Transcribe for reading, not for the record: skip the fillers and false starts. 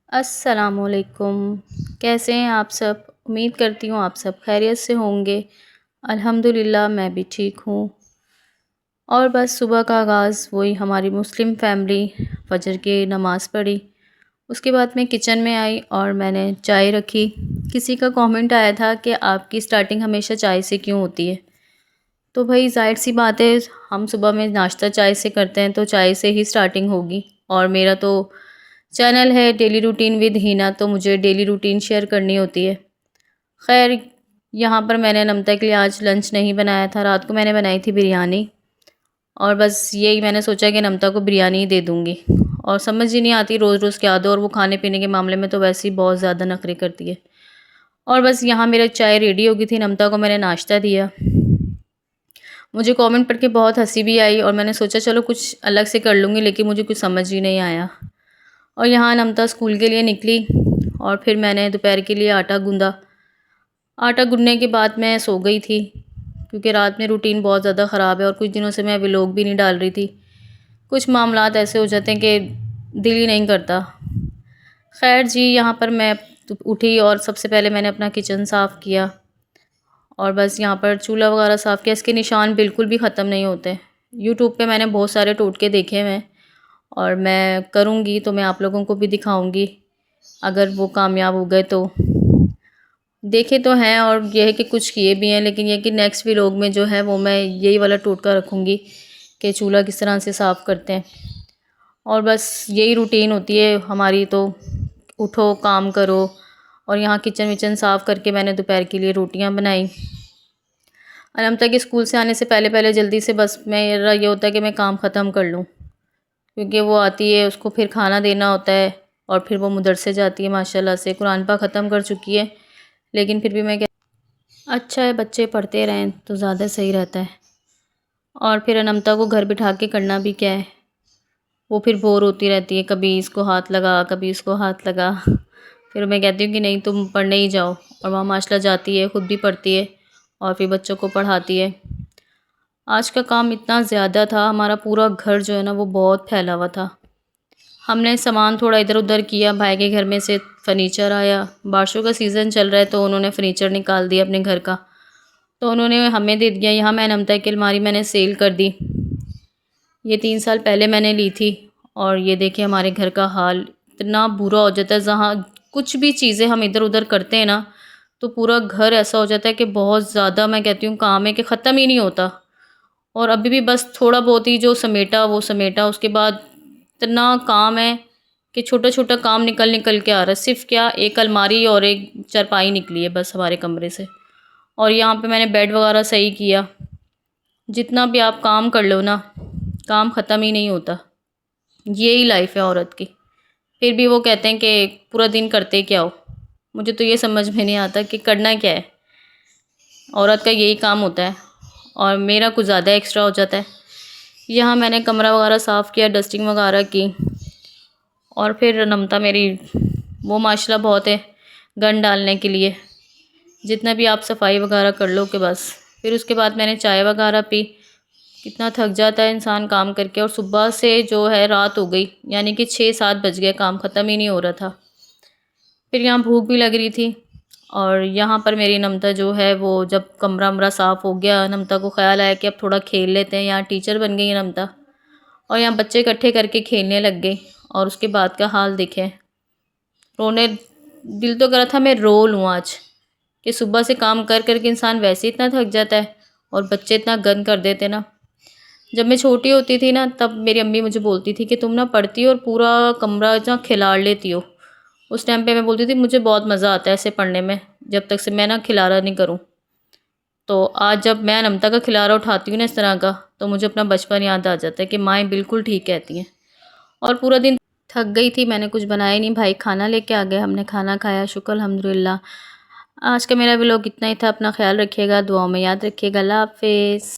अस्सलामुअलैकुम। कैसे हैं आप सब? उम्मीद करती हूँ आप सब खैरियत से होंगे। अल्हम्दुलिल्लाह मैं भी ठीक हूँ। और बस सुबह का आगाज़ वही हमारी मुस्लिम फैमिली फजर की नमाज़ पढ़ी। उसके बाद मैं किचन में आई और मैंने चाय रखी। किसी का कमेंट आया था कि आपकी स्टार्टिंग हमेशा चाय से क्यों होती है? तो भाई ज़ाहिर सी बात है, हम सुबह में नाश्ता चाय से करते हैं तो चाय से ही स्टार्टिंग होगी। और मेरा तो चैनल है डेली रूटीन विद हिना, तो मुझे डेली रूटीन शेयर करनी होती है। खैर, यहाँ पर मैंने नमता के लिए आज लंच नहीं बनाया था, रात को मैंने बनाई थी बिरयानी। और बस यही मैंने सोचा कि नमता को बिरयानी ही दे दूँगी। और समझ ही नहीं आती रोज़ रोज़ क्या दो, और वो खाने पीने के मामले में तो वैसे ही बहुत ज़्यादा नखरे करती है। और बस यहाँ मेरा चाय रेडी हो गई थी, नमता को मैंने नाश्ता दिया। मुझे कमेंट पढ़ के बहुत हंसी भी आई और मैंने सोचा चलो कुछ अलग से कर लूँगी, लेकिन मुझे कुछ समझ ही नहीं आया। और यहाँ नमता स्कूल के लिए निकली और फिर मैंने दोपहर के लिए आटा गूँधा। आटा गूँधने के बाद मैं सो गई थी, क्योंकि रात में रूटीन बहुत ज़्यादा ख़राब है और कुछ दिनों से मैं व्लॉग भी नहीं डाल रही थी। कुछ मामलात ऐसे हो जाते हैं कि दिल ही नहीं करता। खैर जी, यहाँ पर मैं उठी और सबसे पहले मैंने अपना किचन साफ़ किया। और बस यहाँ पर चूल्हा वगैरह साफ़ किया। इसके निशान बिल्कुल भी ख़त्म नहीं होते। यूट्यूब पे मैंने बहुत सारे टोटके देखे हुए हैं और मैं करूँगी तो मैं आप लोगों को भी दिखाऊँगी, अगर वो कामयाब हो गए तो। देखे तो हैं और ये है कि कुछ किए भी हैं, लेकिन ये कि नेक्स्ट व्लॉग में जो है वो मैं यही वाला टोटका रखूँगी कि चूल्हा किस तरह से साफ़ करते हैं। और बस यही रूटीन होती है हमारी, तो उठो काम करो। और यहाँ किचन विचन साफ़ करके मैंने दोपहर के लिए रोटियाँ बनाई। अनमता के स्कूल से आने से पहले पहले जल्दी से बस मेरा ये होता है कि मैं काम ख़त्म कर लूँ, क्योंकि वो आती है उसको फिर खाना देना होता है और फिर वो मदरसे जाती है। माशाल्लाह से कुरान पाक ख़त्म कर चुकी है, लेकिन फिर भी मैं क्या, अच्छा है बच्चे पढ़ते रहें तो ज़्यादा सही रहता है। और फिर अनमता को घर बिठा के करना भी क्या है, वो फिर बोर होती रहती है, कभी इसको हाथ लगा कभी इसको हाथ लगा। फिर मैं कहती हूँ कि नहीं तुम पढ़ने ही जाओ, और वहाँ माशाल्लाह जाती है, ख़ुद भी पढ़ती है और फिर बच्चों को पढ़ाती है। आज का काम इतना ज़्यादा था, हमारा पूरा घर जो है ना वो बहुत फैला हुआ था। हमने सामान थोड़ा इधर उधर किया, भाई के घर में से फ़र्नीचर आया, बारिशों का सीज़न चल रहा है तो उन्होंने फ़र्नीचर निकाल दिया अपने घर का, तो उन्होंने हमें दे दिया। यहाँ मैं नमता की अलमारी मैंने सेल कर दी। ये 3 साल पहले मैंने ली थी और ये देखिए हमारे घर का हाल इतना बुरा हो जाता है। जहाँ कुछ भी चीज़ें हम इधर उधर करते हैं ना, तो पूरा घर ऐसा हो जाता है कि बहुत ज़्यादा, मैं कहती हूँ काम है कि ख़त्म ही नहीं होता। और अभी भी बस थोड़ा बहुत ही जो समेटा वो समेटा, उसके बाद इतना काम है कि छोटा छोटा काम निकल निकल के आ रहा है। सिर्फ क्या, एक अलमारी और एक चारपाई निकली है बस हमारे कमरे से। और यहाँ पे मैंने बेड वगैरह सही किया। जितना भी आप काम कर लो ना, काम ख़त्म ही नहीं होता। यही लाइफ है औरत की। फिर भी वो कहते हैं कि पूरा दिन करते क्या हो। मुझे तो ये समझ में नहीं आता कि करना क्या है। औरत का यही काम होता है और मेरा कुछ ज़्यादा एक्स्ट्रा हो जाता है। यहाँ मैंने कमरा वगैरह साफ़ किया, डस्टिंग वगैरह की। और फिर नमता मेरी वो माशाल्लाह बहुत है गन डालने के लिए, जितना भी आप सफाई वगैरह कर लो के बस। फिर उसके बाद मैंने चाय वगैरह पी। कितना थक जाता है इंसान काम करके, और सुबह से जो है रात हो गई, यानी कि 6-7 बज गए, काम ख़त्म ही नहीं हो रहा था। फिर यहाँ भूख भी लग रही थी और यहाँ पर मेरी नमता जो है वो जब कमरा वमरा साफ़ हो गया, नमता को ख़्याल आया कि अब थोड़ा खेल लेते हैं। यहाँ टीचर बन गई है नमता और यहाँ बच्चे इकट्ठे करके खेलने लग गए। और उसके बाद का हाल देखें, रोने, दिल तो करा था मैं रो लूँ आज, कि सुबह से काम कर कर के इंसान वैसे ही इतना थक जाता है और बच्चे इतना गंद कर देते ना। जब मैं छोटी होती थी ना, तब मेरी अम्मी मुझे बोलती थी कि तुम ना पढ़ती हो और पूरा कमरा इतना खिलाड़ लेती हो। उस टाइम पे मैं बोलती थी मुझे बहुत मज़ा आता है ऐसे पढ़ने में, जब तक से मैं ना खिलारा नहीं करूँ। तो आज जब मैं नमता का खिलारा उठाती हूँ ना इस तरह का, तो मुझे अपना बचपन याद आ जाता है कि माएँ बिल्कुल ठीक कहती हैं। और पूरा दिन थक गई थी, मैंने कुछ बनाया ही नहीं। भाई खाना लेके आ गए, हमने खाना खाया, शुक्र अल्हम्दुलिल्लाह। आज का मेरा व्लॉग इतना ही था। अपना ख्याल रखिएगा, दुआओं में याद रखिएगा। अल्लाह हाफ़िज़।